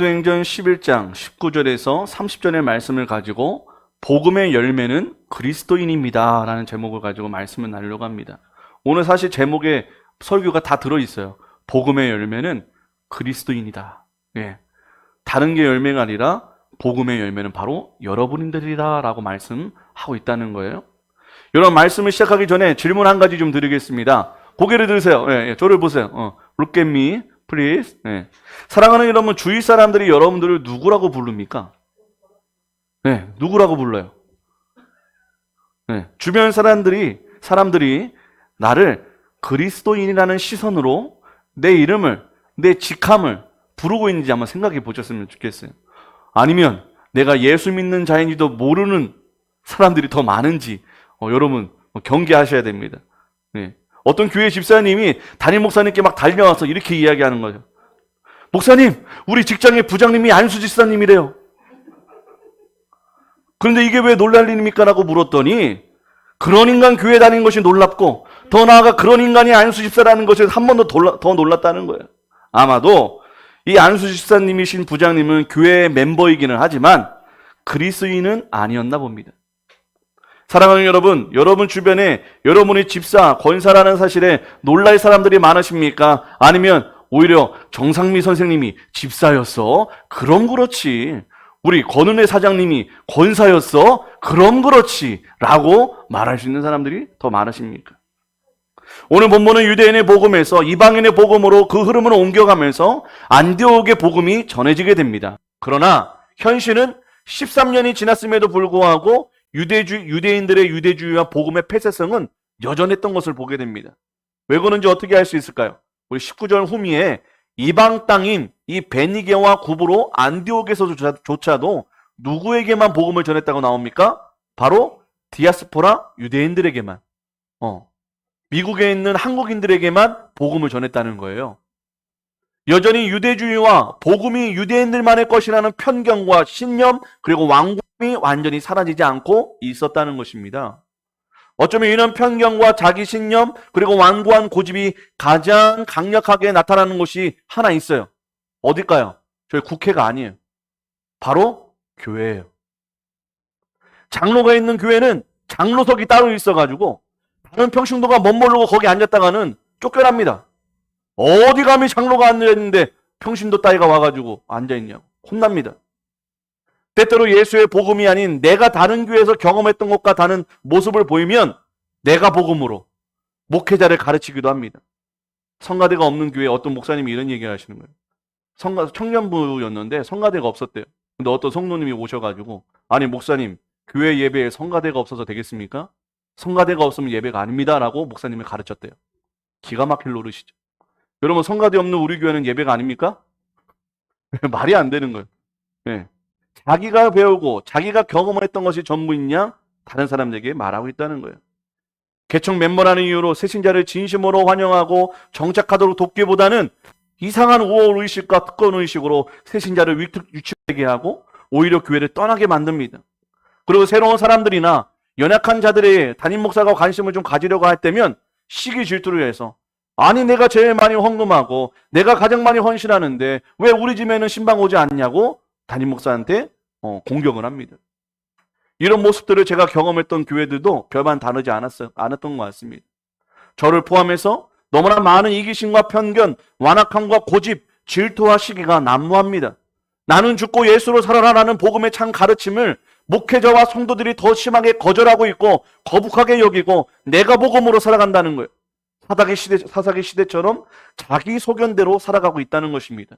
사도행전 11장 19절에서 30절의 말씀을 가지고 복음의 열매는 그리스도인입니다 라는 제목을 가지고 말씀을 나누려고 합니다. 오늘 사실 제목에 설교가 다 들어있어요. 복음의 열매는 그리스도인이다. 예. 다른 게 열매가 아니라 복음의 열매는 바로 여러분들이다 라고 말씀하고 있다는 거예요. 여러분, 말씀을 시작하기 전에 질문 한 가지 좀 드리겠습니다. 고개를 들으세요. 예, 저를 보세요. Look at me, please. 예. 사랑하는 여러분, 주위 사람들이 여러분들을 누구라고 부릅니까? 네, 누구라고 불러요? 네, 주변 사람들이 나를 그리스도인이라는 시선으로 내 이름을, 내 직함을 부르고 있는지 한번 생각해 보셨으면 좋겠어요. 아니면 내가 예수 믿는 자인지도 모르는 사람들이 더 많은지 여러분 경계하셔야 됩니다. 네. 어떤 교회 집사님이 담임 목사님께 막 달려와서 이렇게 이야기하는 거죠. 목사님, 우리 직장의 부장님이 안수 집사님이래요. 그런데 이게 왜 놀랄 일입니까? 라고 물었더니 그런 인간 교회 다니는 것이 놀랍고 더 나아가 그런 인간이 안수 집사라는 것에 한 번 더 놀랐다는 거예요. 아마도 이 안수 집사님이신 부장님은 교회의 멤버이기는 하지만 그리스도인은 아니었나 봅니다. 사랑하는 여러분, 여러분 주변에 여러분이 집사, 권사라는 사실에 놀랄 사람들이 많으십니까? 아니면 오히려 정상미 선생님이 집사였어? 그럼 그렇지. 우리 권은혜 사장님이 권사였어? 그럼 그렇지. 라고 말할 수 있는 사람들이 더 많으십니까? 오늘 본문은 유대인의 복음에서 이방인의 복음으로 그 흐름을 옮겨가면서 안디옥의 복음이 전해지게 됩니다. 그러나 현실은 13년이 지났음에도 불구하고 유대인들의 유대주의와 복음의 폐쇄성은 여전했던 것을 보게 됩니다. 왜 그런지 어떻게 알 수 있을까요? 우리 19절 후미에 이방 땅인 이 베니게와 구브로 안디옥에서조차도 누구에게만 복음을 전했다고 나옵니까? 바로 디아스포라 유대인들에게만, 미국에 있는 한국인들에게만 복음을 전했다는 거예요. 여전히 유대주의와 복음이 유대인들만의 것이라는 편견과 신념 그리고 완고함이 완전히 사라지지 않고 있었다는 것입니다. 어쩌면 이런 편견과 자기 신념 그리고 완고한 고집이 가장 강력하게 나타나는 곳이 하나 있어요. 어딜까요? 저희 국회가 아니에요. 바로 교회예요. 장로가 있는 교회는 장로석이 따로 있어가지고 다른 평신도가 멋모르고 거기 앉았다가는 쫓겨납니다. 어디 감히 장로가 앉아있는데 평신도 따위가 와가지고 앉아있냐고 혼납니다. 때때로 예수의 복음이 아닌 내가 다른 교회에서 경험했던 것과 다른 모습을 보이면 내가 복음으로 목회자를 가르치기도 합니다. 성가대가 없는 교회에 어떤 목사님이 이런 얘기를 하시는 거예요. 청년부였는데 성가대가 없었대요. 근데 어떤 성도님이 오셔가지고 아니 목사님, 교회 예배에 성가대가 없어서 되겠습니까? 성가대가 없으면 예배가 아닙니다 라고 목사님을 가르쳤대요. 기가 막힐 노릇이죠. 여러분, 성가대 없는 우리 교회는 예배가 아닙니까? 말이 안 되는 거예요. 네. 자기가 배우고 자기가 경험을 했던 것이 전부있냐? 다른 사람들에게 말하고 있다는 거예요. 개척 멤버라는 이유로 새신자를 진심으로 환영하고 정착하도록 돕기보다는 이상한 우월의식과 특권의식으로 새신자를 위축되게 하고 오히려 교회를 떠나게 만듭니다. 그리고 새로운 사람들이나 연약한 자들의 담임 목사가 관심을 좀 가지려고 할 때면 시기 질투를 해서 아니 내가 제일 많이 헌금하고 내가 가장 많이 헌신하는데 왜 우리 집에는 신방 오지 않냐고 담임 목사한테 공격을 합니다. 이런 모습들을 제가 경험했던 교회들도 별반 다르지 않았던 것 같습니다. 저를 포함해서 너무나 많은 이기심과 편견, 완악함과 고집, 질투와 시기가 난무합니다. 나는 죽고 예수로 살아라라는 복음의 참 가르침을 목회자와 성도들이 더 심하게 거절하고 있고 거북하게 여기고 내가 복음으로 살아간다는 거예요. 사사기 시대처럼 자기 소견대로 살아가고 있다는 것입니다.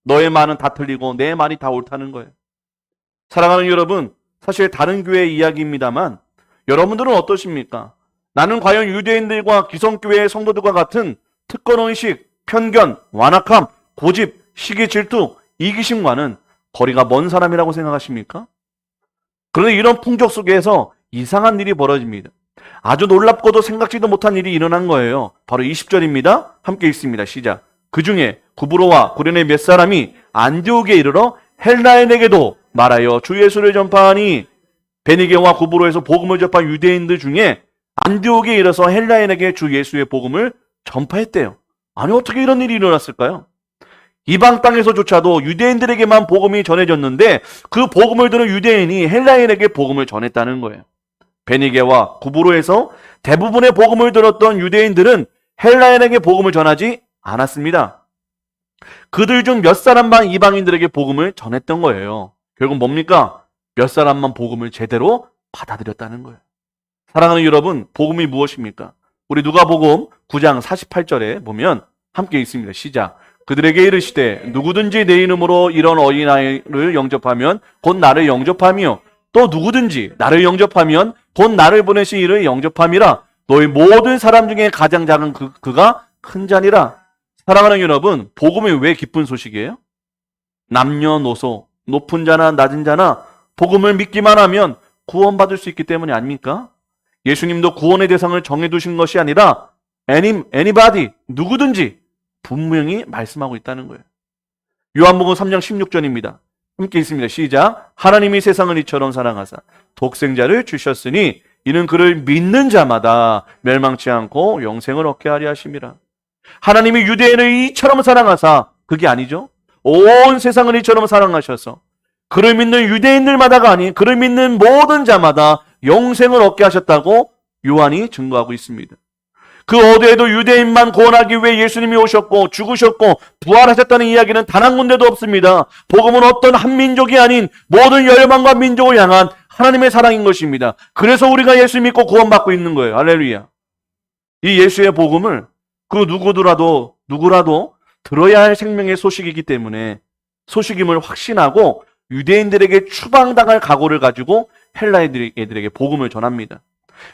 너의 말은 다 틀리고 내 말이 다 옳다는 거예요. 사랑하는 여러분, 사실 다른 교회의 이야기입니다만 여러분들은 어떠십니까? 나는 과연 유대인들과 기성교회의 성도들과 같은 특권의식, 편견, 완악함, 고집, 시기 질투, 이기심과는 거리가 먼 사람이라고 생각하십니까? 그런데 이런 풍족 속에서 이상한 일이 벌어집니다. 아주 놀랍고도 생각지도 못한 일이 일어난 거예요. 바로 20절입니다. 함께 읽습니다. 시작. 그 중에 구브로와 구레네 몇 사람이 안디옥에 이르러 헬라인에게도 말하여 주 예수를 전파하니 베니게와 구브로에서 복음을 접한 유대인들 중에 안디옥에 이르러서 헬라인에게 주 예수의 복음을 전파했대요. 아니 어떻게 이런 일이 일어났을까요? 이방 땅에서조차도 유대인들에게만 복음이 전해졌는데 그 복음을 들은 유대인이 헬라인에게 복음을 전했다는 거예요. 베니게와 구브로에서 대부분의 복음을 들었던 유대인들은 헬라인에게 복음을 전하지 않았습니다. 그들 중 몇 사람만 이방인들에게 복음을 전했던 거예요. 결국 뭡니까? 몇 사람만 복음을 제대로 받아들였다는 거예요. 사랑하는 여러분, 복음이 무엇입니까? 우리 누가복음 9장 48절에 보면 함께 읽습니다. 시작. 그들에게 이르시되 누구든지 내 이름으로 이런 어린아이를 영접하면 곧 나를 영접하며 또 누구든지 나를 영접하면 곧 나를 보내신 이를 영접함이라. 너희 모든 사람 중에 가장 작은 그가 큰 자니라. 사랑하는 여러분, 복음이 왜 기쁜 소식이에요? 남녀노소, 높은 자나 낮은 자나 복음을 믿기만 하면 구원받을 수 있기 때문이 아닙니까? 예수님도 구원의 대상을 정해두신 것이 아니라 anybody, 누구든지 분명히 말씀하고 있다는 거예요. 요한복음 3장 16절입니다. 함께 있습니다. 시작. 하나님이 세상을 이처럼 사랑하사 독생자를 주셨으니 이는 그를 믿는 자마다 멸망치 않고 영생을 얻게 하려 하심이라. 하나님이 유대인을 이처럼 사랑하사, 그게 아니죠. 온 세상을 이처럼 사랑하셔서 그를 믿는 유대인들마다가 아닌 그를 믿는 모든 자마다 영생을 얻게 하셨다고 요한이 증거하고 있습니다. 그 어디에도 유대인만 구원하기 위해 예수님이 오셨고 죽으셨고 부활하셨다는 이야기는 단 한 군데도 없습니다. 복음은 어떤 한 민족이 아닌 모든 열방과 민족을 향한 하나님의 사랑인 것입니다. 그래서 우리가 예수 믿고 구원받고 있는 거예요. 할렐루야. 이 예수의 복음을 그 누구라도 들어야 할 생명의 소식이기 때문에 소식임을 확신하고 유대인들에게 추방당할 각오를 가지고 헬라 애들에게 복음을 전합니다.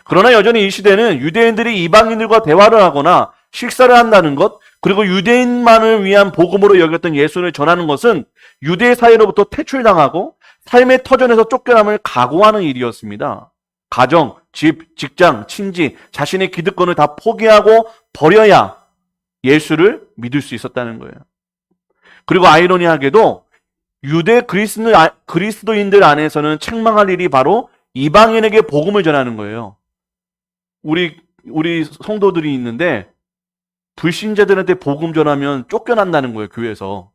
그러나 여전히 이 시대는 유대인들이 이방인들과 대화를 하거나 식사를 한다는 것, 그리고 유대인만을 위한 복음으로 여겼던 예수를 전하는 것은 유대 사회로부터 퇴출당하고 삶의 터전에서 쫓겨남을 각오하는 일이었습니다. 가정, 집, 직장, 친지, 자신의 기득권을 다 포기하고 버려야 예수를 믿을 수 있었다는 거예요. 그리고 아이러니하게도 유대 그리스도인들 안에서는 책망할 일이 바로 이방인에게 복음을 전하는 거예요. 우리 성도들이 있는데 불신자들한테 복음 전하면 쫓겨난다는 거예요, 교회에서.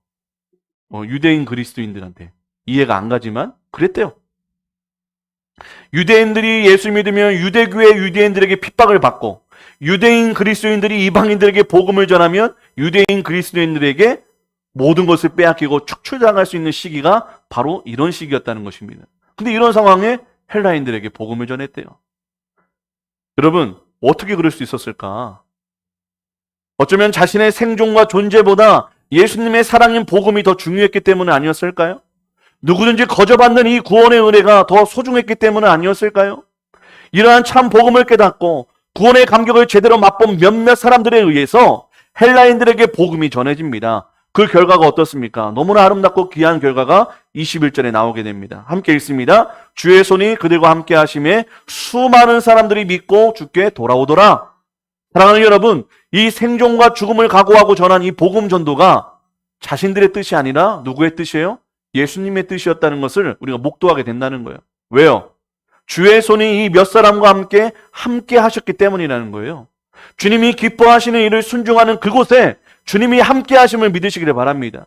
유대인 그리스도인들한테. 이해가 안 가지만 그랬대요. 유대인들이 예수 믿으면 유대교회 유대인들에게 핍박을 받고, 유대인 그리스도인들이 이방인들에게 복음을 전하면 유대인 그리스도인들에게 모든 것을 빼앗기고 축출당할 수 있는 시기가 바로 이런 시기였다는 것입니다. 근데 이런 상황에 헬라인들에게 복음을 전했대요. 여러분, 어떻게 그럴 수 있었을까? 어쩌면 자신의 생존과 존재보다 예수님의 사랑인 복음이 더 중요했기 때문은 아니었을까요? 누구든지 거저받는 이 구원의 은혜가 더 소중했기 때문은 아니었을까요? 이러한 참 복음을 깨닫고 구원의 감격을 제대로 맛본 몇몇 사람들에 의해서 헬라인들에게 복음이 전해집니다. 그 결과가 어떻습니까? 너무나 아름답고 귀한 결과가 21절에 나오게 됩니다. 함께 읽습니다. 주의 손이 그들과 함께 하심에 수많은 사람들이 믿고 주께 돌아오더라. 사랑하는 여러분, 이 생존과 죽음을 각오하고 전한 이 복음 전도가 자신들의 뜻이 아니라 누구의 뜻이에요? 예수님의 뜻이었다는 것을 우리가 목도하게 된다는 거예요. 왜요? 주의 손이 이 몇 사람과 함께 하셨기 때문이라는 거예요. 주님이 기뻐하시는 일을 순종하는 그곳에 주님이 함께 하심을 믿으시기를 바랍니다.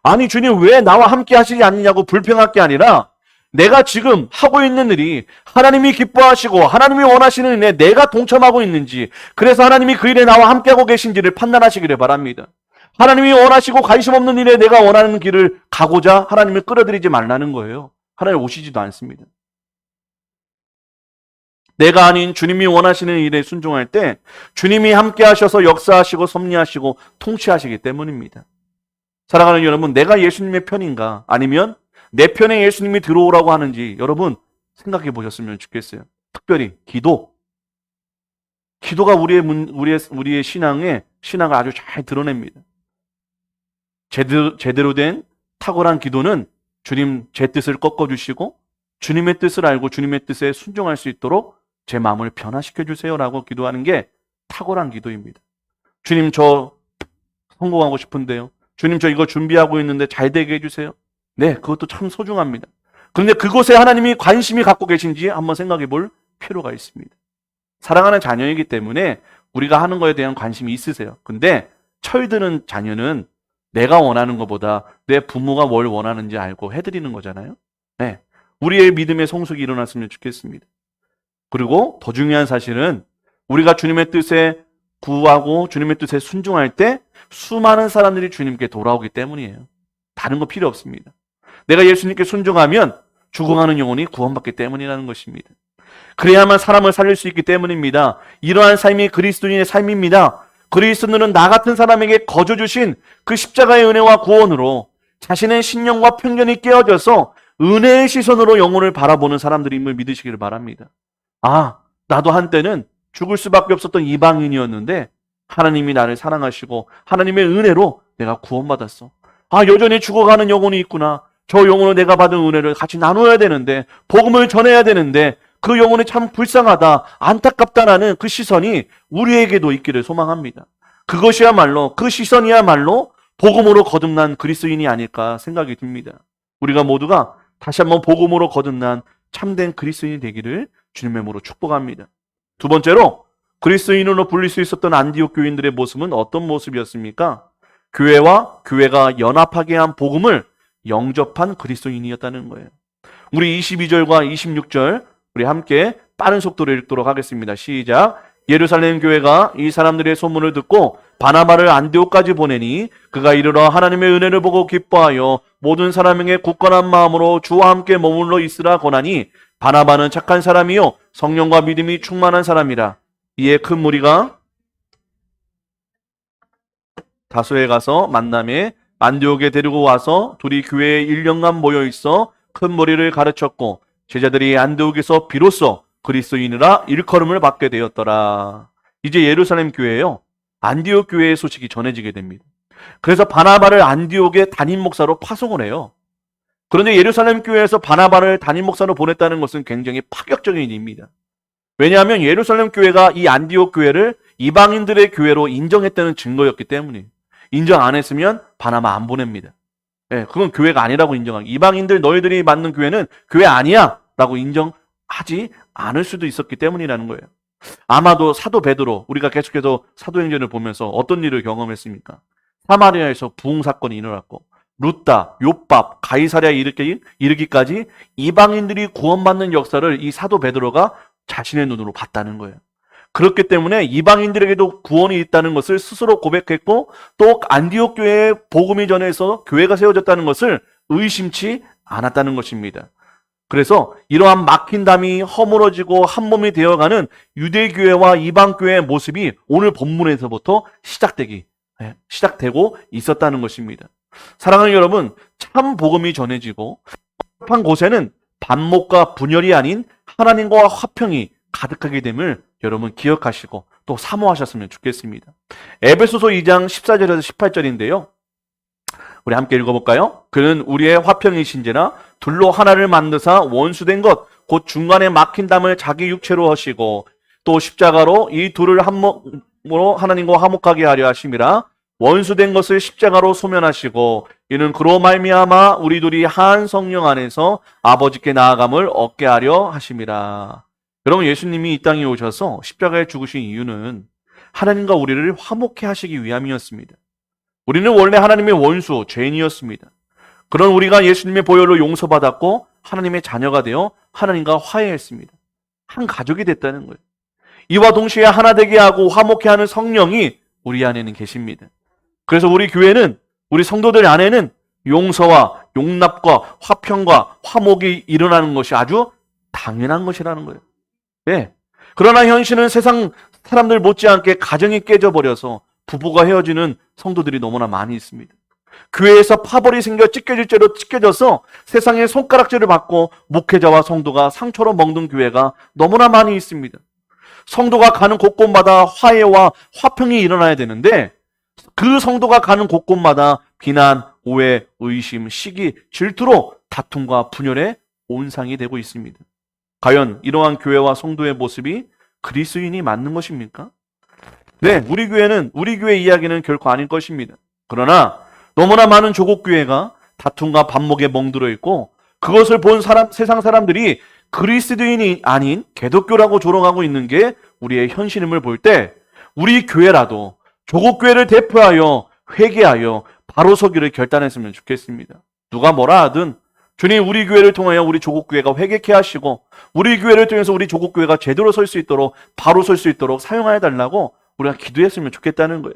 아니, 주님 왜 나와 함께 하시지 않느냐고 불평할 게 아니라 내가 지금 하고 있는 일이 하나님이 기뻐하시고 하나님이 원하시는 일에 내가 동참하고 있는지, 그래서 하나님이 그 일에 나와 함께하고 계신지를 판단하시기를 바랍니다. 하나님이 원하시고 관심 없는 일에 내가 원하는 길을 가고자 하나님을 끌어들이지 말라는 거예요. 하나님 오시지도 않습니다. 내가 아닌 주님이 원하시는 일에 순종할 때 주님이 함께 하셔서 역사하시고 섭리하시고 통치하시기 때문입니다. 사랑하는 여러분, 내가 예수님의 편인가? 아니면 내 편에 예수님이 들어오라고 하는지 여러분 생각해 보셨으면 좋겠어요. 특별히 기도가 우리의 신앙을 아주 잘 드러냅니다. 제대로 된 탁월한 기도는 주님 제 뜻을 꺾어주시고 주님의 뜻을 알고 주님의 뜻에 순종할 수 있도록 제 마음을 변화시켜 주세요라고 기도하는 게 탁월한 기도입니다. 주님, 저 성공하고 싶은데요. 주님, 저 이거 준비하고 있는데 잘 되게 해주세요. 네, 그것도 참 소중합니다. 그런데 그곳에 하나님이 관심이 갖고 계신지 한번 생각해 볼 필요가 있습니다. 사랑하는 자녀이기 때문에 우리가 하는 거에 대한 관심이 있으세요. 근데 철드는 자녀는 내가 원하는 것보다 내 부모가 뭘 원하는지 알고 해드리는 거잖아요. 네. 우리의 믿음의 성숙이 일어났으면 좋겠습니다. 그리고 더 중요한 사실은 우리가 주님의 뜻에 구하고 주님의 뜻에 순종할 때 수많은 사람들이 주님께 돌아오기 때문이에요. 다른 거 필요 없습니다. 내가 예수님께 순종하면 죽어가는 영혼이 구원받기 때문이라는 것입니다. 그래야만 사람을 살릴 수 있기 때문입니다. 이러한 삶이 그리스도인의 삶입니다. 그리스도는 나 같은 사람에게 거저 주신 그 십자가의 은혜와 구원으로 자신의 신념과 편견이 깨어져서 은혜의 시선으로 영혼을 바라보는 사람들임을 믿으시기를 바랍니다. 아, 나도 한때는 죽을 수밖에 없었던 이방인이었는데 하나님이 나를 사랑하시고 하나님의 은혜로 내가 구원받았어. 아, 여전히 죽어가는 영혼이 있구나. 저 영혼을 내가 받은 은혜를 같이 나눠야 되는데, 복음을 전해야 되는데 그 영혼이 참 불쌍하다, 안타깝다라는 그 시선이 우리에게도 있기를 소망합니다. 그것이야말로, 그 시선이야말로 복음으로 거듭난 그리스도인이 아닐까 생각이 듭니다. 우리가 모두가 다시 한번 복음으로 거듭난 참된 그리스도인이 되기를 주님의 이름으로 축복합니다. 두 번째로, 그리스도인으로 불릴 수 있었던 안디옥 교인들의 모습은 어떤 모습이었습니까? 교회와 교회가 연합하게 한 복음을 영접한 그리스도인이었다는 거예요. 우리 22절과 26절 우리 함께 빠른 속도로 읽도록 하겠습니다. 시작. 예루살렘 교회가 이 사람들의 소문을 듣고 바나바를 안디옥까지 보내니 그가 이르러 하나님의 은혜를 보고 기뻐하여 모든 사람에게 굳건한 마음으로 주와 함께 머물러 있으라 권하니 바나바는 착한 사람이요 성령과 믿음이 충만한 사람이라. 이에 큰 무리가 다소에 가서 만남에 안디옥에 데리고 와서 둘이 교회에 1년간 모여 있어 큰 무리를 가르쳤고 제자들이 안디옥에서 비로소 그리스도인이라 일컬음을 받게 되었더라. 이제 예루살렘 교회예요. 안디옥 교회의 소식이 전해지게 됩니다. 그래서 바나바를 안디옥의 담임 목사로 파송을 해요. 그런데 예루살렘 교회에서 바나바를 담임 목사로 보냈다는 것은 굉장히 파격적인 일입니다. 왜냐하면 예루살렘 교회가 이 안디옥 교회를 이방인들의 교회로 인정했다는 증거였기 때문이에요. 인정 안 했으면 바나바 안 보냅니다. 예, 그건 교회가 아니라고 인정하기. 이방인들 너희들이 만든 교회는 교회 아니야 라고 인정하지 않을 수도 있었기 때문이라는 거예요. 아마도 사도 베드로, 우리가 계속해서 사도행전을 보면서 어떤 일을 경험했습니까? 사마리아에서 부흥 사건이 일어났고 루다, 욥밥, 가이사랴에 이르기까지 이방인들이 구원받는 역사를 이 사도 베드로가 자신의 눈으로 봤다는 거예요. 그렇기 때문에 이방인들에게도 구원이 있다는 것을 스스로 고백했고 또 안디옥 교회에 복음이 전해서 교회가 세워졌다는 것을 의심치 않았다는 것입니다. 그래서 이러한 막힌 담이 허물어지고 한 몸이 되어가는 유대교회와 이방교회의 모습이 오늘 본문에서부터 시작되고 있었다는 것입니다. 사랑하는 여러분, 참 복음이 전해지고 한 곳에는 반목과 분열이 아닌 하나님과 화평이 가득하게 됨을 여러분 기억하시고 또 사모하셨으면 좋겠습니다. 에베소서 2장 14절에서 18절인데요. 우리 함께 읽어볼까요? 그는 우리의 화평이신지라 둘로 하나를 만드사 원수된 것 곧 중간에 막힌 담을 자기 육체로 하시고 또 십자가로 이 둘을 한몸으로 하나님과 화목하게 하려 하심이라. 원수된 것을 십자가로 소멸하시고 이는 그로 말미암아 우리 둘이 한 성령 안에서 아버지께 나아감을 얻게 하려 하심이라. 여러분, 예수님이 이 땅에 오셔서 십자가에 죽으신 이유는 하나님과 우리를 화목케 하시기 위함이었습니다. 우리는 원래 하나님의 원수, 죄인이었습니다. 그런 우리가 예수님의 보혈로 용서받았고 하나님의 자녀가 되어 하나님과 화해했습니다. 한 가족이 됐다는 거예요. 이와 동시에 하나 되게 하고 화목케 하는 성령이 우리 안에는 계십니다. 그래서 우리 교회는, 우리 성도들 안에는 용서와 용납과 화평과 화목이 일어나는 것이 아주 당연한 것이라는 거예요. 네. 그러나 현실은 세상 사람들 못지않게 가정이 깨져버려서 부부가 헤어지는 성도들이 너무나 많이 있습니다. 교회에서 파벌이 생겨 찢겨질 죄로 찢겨져서 세상의 손가락질을 받고 목회자와 성도가 상처로 먹는 교회가 너무나 많이 있습니다. 성도가 가는 곳곳마다 화해와 화평이 일어나야 되는데 그 성도가 가는 곳곳마다 비난, 오해, 의심, 시기, 질투로 다툼과 분열의 온상이 되고 있습니다. 과연 이러한 교회와 성도의 모습이 그리스도인이 맞는 것입니까? 네, 우리 교회 이야기는 결코 아닐 것입니다. 그러나 너무나 많은 조국교회가 다툼과 반목에 멍들어 있고 그것을 본 세상 사람들이 그리스도인이 아닌 개독교라고 조롱하고 있는 게 우리의 현실임을 볼 때 우리 교회라도 조국교회를 대표하여 회개하여 바로 서기를 결단했으면 좋겠습니다. 누가 뭐라 하든 주님 우리 교회를 통하여 우리 조국교회가 회개케 하시고 우리 교회를 통해서 우리 조국교회가 제대로 설 수 있도록 바로 설 수 있도록 사용하여 달라고 우리가 기도했으면 좋겠다는 거예요.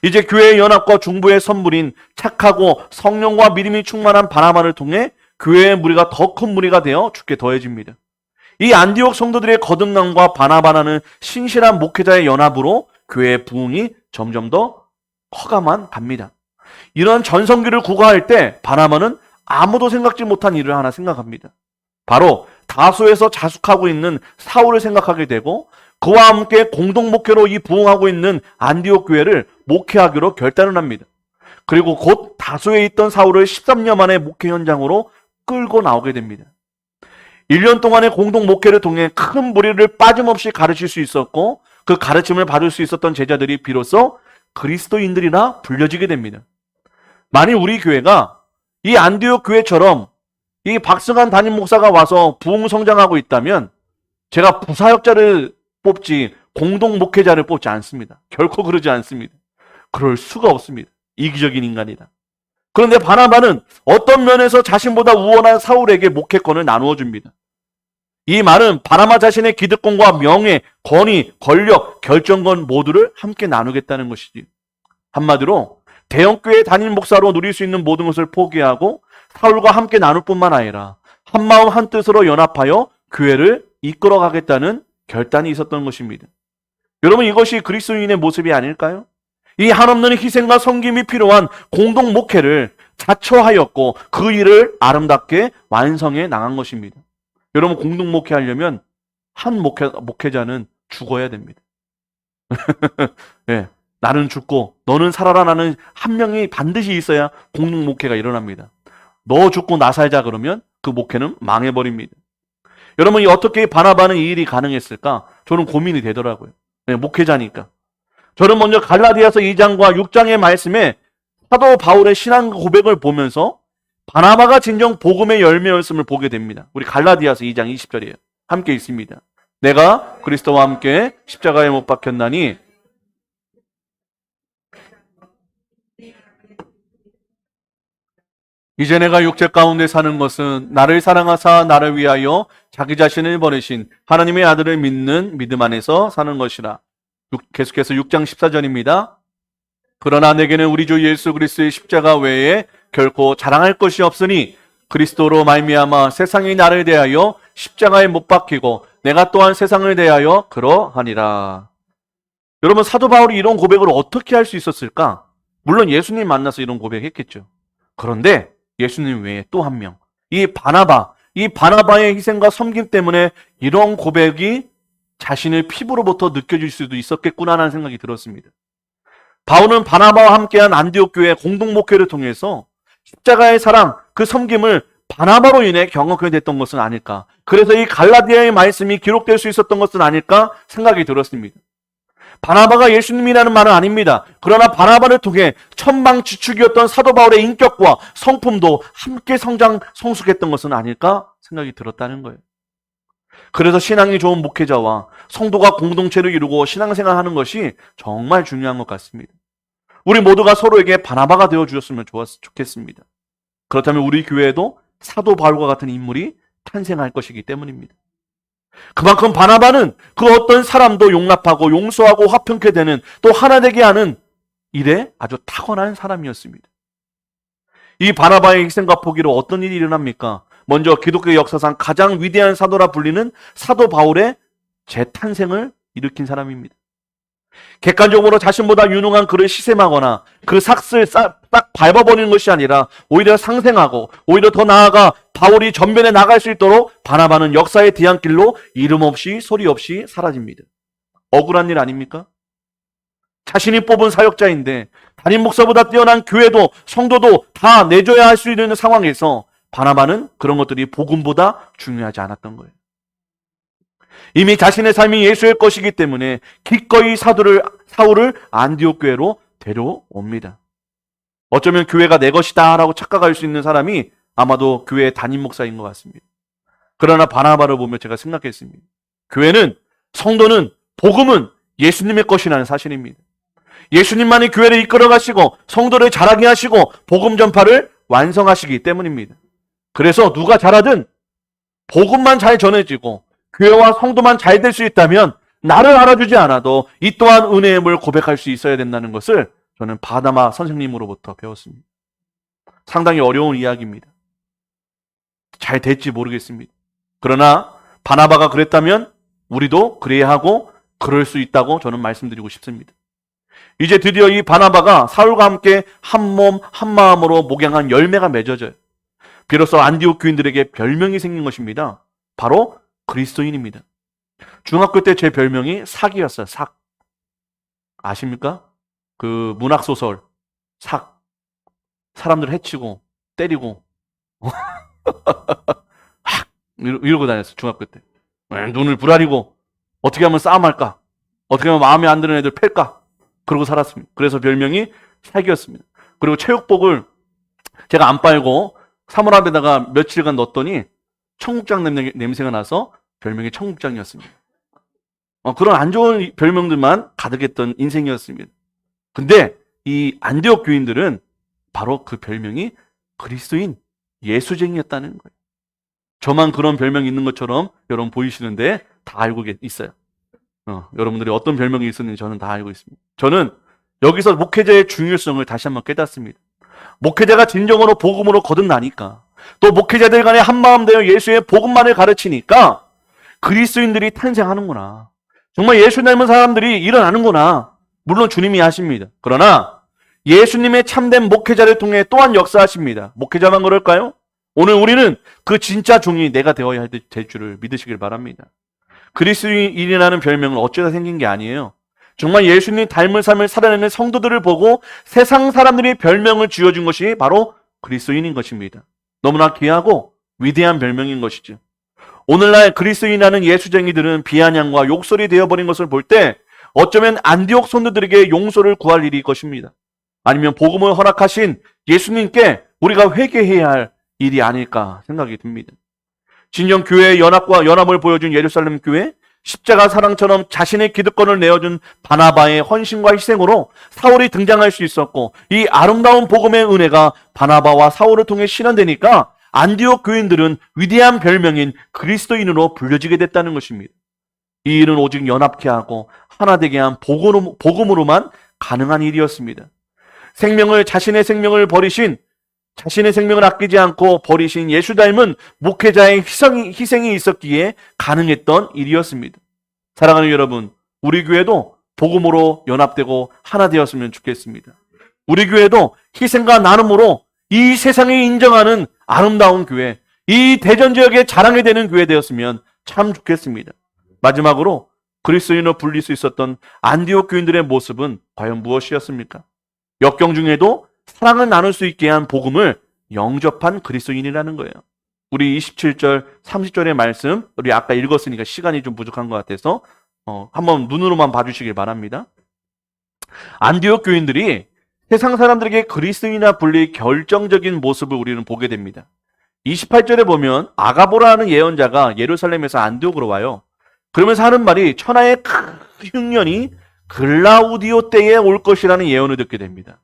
이제 교회의 연합과 중보의 선물인 착하고 성령과 믿음이 충만한 바나바를 통해 교회의 무리가 더 큰 무리가 되어 주께 더해집니다. 이 안디옥 성도들의 거듭남과 바나바라는 신실한 목회자의 연합으로 교회의 부흥이 점점 더 커가만 갑니다. 이런 전성기를 구가할 때 바나바는 아무도 생각지 못한 일을 하나 생각합니다. 바로 다소에서 자숙하고 있는 사울을 생각하게 되고 그와 함께 공동 목회로 이 부흥하고 있는 안디옥 교회를 목회하기로 결단을 합니다. 그리고 곧 다소에 있던 사울을 13년 만에 목회 현장으로 끌고 나오게 됩니다. 1년 동안의 공동 목회를 통해 큰 무리를 빠짐없이 가르칠 수 있었고 그 가르침을 받을 수 있었던 제자들이 비로소 그리스도인들이라 불려지게 됩니다. 만일 우리 교회가 이 안디옥 교회처럼 이 박승환 담임 목사가 와서 부흥 성장하고 있다면 제가 부사역자를 뽑지 공동 목회자를 뽑지 않습니다. 결코 그러지 않습니다. 그럴 수가 없습니다. 이기적인 인간이다. 그런데 바나바는 어떤 면에서 자신보다 우월한 사울에게 목회권을 나누어 줍니다. 이 말은 바나바 자신의 기득권과 명예, 권위, 권력, 결정권 모두를 함께 나누겠다는 것이지. 한마디로 대형교회 담임 목사로 누릴 수 있는 모든 것을 포기하고 사울과 함께 나눌 뿐만 아니라 한마음 한뜻으로 연합하여 교회를 이끌어가겠다는 결단이 있었던 것입니다. 여러분 이것이 그리스도인의 모습이 아닐까요? 이 한없는 희생과 섬김이 필요한 공동 목회를 자처하였고 그 일을 아름답게 완성해 나간 것입니다. 여러분 공동 목회하려면 한 목회자는 죽어야 됩니다. 네, 나는 죽고 너는 살아라라는 한 명이 반드시 있어야 공동 목회가 일어납니다. 너 죽고 나 살자 그러면 그 목회는 망해버립니다. 여러분 어떻게 바나바는 이 일이 가능했을까? 저는 고민이 되더라고요. 네, 목회자니까. 저는 먼저 갈라디아서 2장과 6장의 말씀에 사도 바울의 신앙 고백을 보면서 바나바가 진정 복음의 열매였음을 보게 됩니다. 우리 갈라디아서 2장 20절이에요. 함께 있습니다. 내가 그리스도와 함께 십자가에 못 박혔나니 이제 내가 육체 가운데 사는 것은 나를 사랑하사 나를 위하여 자기 자신을 버리신 하나님의 아들을 믿는 믿음 안에서 사는 것이라. 계속해서 6장 14절입니다. 그러나 내게는 우리 주 예수 그리스도의 십자가 외에 결코 자랑할 것이 없으니 그리스도로 말미암아 세상이 나를 대하여 십자가에 못 박히고 내가 또한 세상을 대하여 그러하니라. 여러분 사도 바울이 이런 고백을 어떻게 할 수 있었을까? 물론 예수님 만나서 이런 고백했겠죠. 그런데 예수님 외에 또 한 명, 이 바나바의 희생과 섬김 때문에 이런 고백이 자신의 피부로부터 느껴질 수도 있었겠구나라는 생각이 들었습니다. 바울은 바나바와 함께한 안디옥 교회 공동 목회를 통해서 십자가의 사랑, 그 섬김을 바나바로 인해 경험하게 됐던 것은 아닐까. 그래서 이 갈라디아의 말씀이 기록될 수 있었던 것은 아닐까 생각이 들었습니다. 바나바가 예수님이라는 말은 아닙니다. 그러나 바나바를 통해 천방지축이었던 사도 바울의 인격과 성품도 함께 성숙했던 것은 아닐까 생각이 들었다는 거예요. 그래서 신앙이 좋은 목회자와 성도가 공동체를 이루고 신앙생활하는 것이 정말 중요한 것 같습니다. 우리 모두가 서로에게 바나바가 되어주셨으면 좋겠습니다. 그렇다면 우리 교회에도 사도 바울과 같은 인물이 탄생할 것이기 때문입니다. 그만큼 바나바는 그 어떤 사람도 용납하고 용서하고 화평케 되는 또 하나 되게 하는 일에 아주 타고난 사람이었습니다. 이 바나바의 희생과 포기로 어떤 일이 일어납니까? 먼저 기독교 역사상 가장 위대한 사도라 불리는 사도 바울의 재탄생을 일으킨 사람입니다. 객관적으로 자신보다 유능한 그를 시샘하거나 그 삭슬 싹 밟아버리는 것이 아니라 오히려 상생하고 오히려 더 나아가 바울이 전면에 나갈 수 있도록 바나바는 역사의 뒤안길로 이름 없이 소리 없이 사라집니다. 억울한 일 아닙니까? 자신이 뽑은 사역자인데 담임 목사보다 뛰어난 교회도 성도도 다 내줘야 할 수 있는 상황에서 바나바는 그런 것들이 복음보다 중요하지 않았던 거예요. 이미 자신의 삶이 예수의 것이기 때문에 기꺼이 사울을 안디옥 교회로 데려옵니다. 어쩌면 교회가 내 것이다 라고 착각할 수 있는 사람이 아마도 교회의 담임 목사인 것 같습니다. 그러나 바나바를 보며 제가 생각했습니다. 교회는, 성도는, 복음은 예수님의 것이라는 사실입니다. 예수님만이 교회를 이끌어 가시고 성도를 자라게 하시고 복음 전파를 완성하시기 때문입니다. 그래서 누가 잘하든 복음만 잘 전해지고 교회와 성도만 잘 될 수 있다면 나를 알아주지 않아도 이 또한 은혜의 물 고백할 수 있어야 된다는 것을 저는 바나바 선생님으로부터 배웠습니다. 상당히 어려운 이야기입니다. 잘 될지 모르겠습니다. 그러나 바나바가 그랬다면 우리도 그래야 하고 그럴 수 있다고 저는 말씀드리고 싶습니다. 이제 드디어 이 바나바가 사울과 함께 한몸 한마음으로 목양한 열매가 맺어져요. 비로소 안디옥 교인들에게 별명이 생긴 것입니다. 바로 그리스도인입니다. 중학교 때 제 별명이 삭이었어요. 삭. 아십니까? 그 문학소설 삭. 사람들 해치고 때리고 이러고 다녔어요. 중학교 때. 눈을 부라리고 어떻게 하면 싸움할까? 어떻게 하면 마음에 안 드는 애들 팰까? 그러고 살았습니다. 그래서 별명이 삭이었습니다. 그리고 체육복을 제가 안 빨고 사물함에다가 며칠간 넣었더니 청국장 냄새가 나서 별명이 청국장이었습니다. 그런 안 좋은 별명들만 가득했던 인생이었습니다. 근데 이 안디옥 교인들은 바로 그 별명이 그리스도인 예수쟁이였다는 거예요. 저만 그런 별명이 있는 것처럼 여러분 보이시는데 다 알고 있어요. 여러분들이 어떤 별명이 있었는지 저는 다 알고 있습니다. 저는 여기서 목회자의 중요성을 다시 한번 깨닫습니다. 목회자가 진정으로 복음으로 거듭나니까, 또 목회자들 간에 한마음 되어 예수의 복음만을 가르치니까 그리스도인들이 탄생하는구나. 정말 예수 닮은 사람들이 일어나는구나. 물론 주님이 하십니다. 그러나 예수님의 참된 목회자를 통해 또한 역사하십니다. 목회자만 그럴까요? 오늘 우리는 그 진짜 종이 내가 되어야 될 줄을 믿으시길 바랍니다. 그리스도인이라는 별명은 어쩌다 생긴 게 아니에요. 정말 예수님 닮은 삶을 살아내는 성도들을 보고 세상 사람들이 별명을 지어준 것이 바로 그리스도인인 것입니다. 너무나 귀하고 위대한 별명인 것이죠. 오늘날 그리스도인이라는 예수쟁이들은 비아냥과 욕설이 되어버린 것을 볼 때 어쩌면 안디옥 성도들에게 용서를 구할 일이 것입니다. 아니면 복음을 허락하신 예수님께 우리가 회개해야 할 일이 아닐까 생각이 듭니다. 진정 교회의 연합을 보여준 예루살렘 교회, 십자가 사랑처럼 자신의 기득권을 내어준 바나바의 헌신과 희생으로 사울이 등장할 수 있었고, 이 아름다운 복음의 은혜가 바나바와 사울을 통해 실현되니까 안디옥 교인들은 위대한 별명인 그리스도인으로 불려지게 됐다는 것입니다. 이 일은 오직 연합케 하고 하나 되게 한 복음으로만 가능한 일이었습니다. 자신의 생명을 아끼지 않고 버리신 예수 닮은 목회자의 희생이 있었기에 가능했던 일이었습니다. 사랑하는 여러분, 우리 교회도 복음으로 연합되고 하나 되었으면 좋겠습니다. 우리 교회도 희생과 나눔으로 이 세상이 인정하는 아름다운 교회, 이 대전 지역에 자랑이 되는 교회 되었으면 참 좋겠습니다. 마지막으로 그리스도인으로 불릴 수 있었던 안디옥 교인들의 모습은 과연 무엇이었습니까? 역경 중에도 사랑을 나눌 수 있게 한 복음을 영접한 그리스도인이라는 거예요. 우리 27절, 30절의 말씀, 우리 아까 읽었으니까 시간이 좀 부족한 것 같아서 한번 눈으로만 봐주시길 바랍니다. 안디옥 교인들이 세상 사람들에게 그리스도인이라 불릴 결정적인 모습을 우리는 보게 됩니다. 28절에 보면 아가보라는 예언자가 예루살렘에서 안디옥으로 와요. 그러면서 하는 말이 천하의 큰 흉년이 글라우디오 때에 올 것이라는 예언을 듣게 됩니다.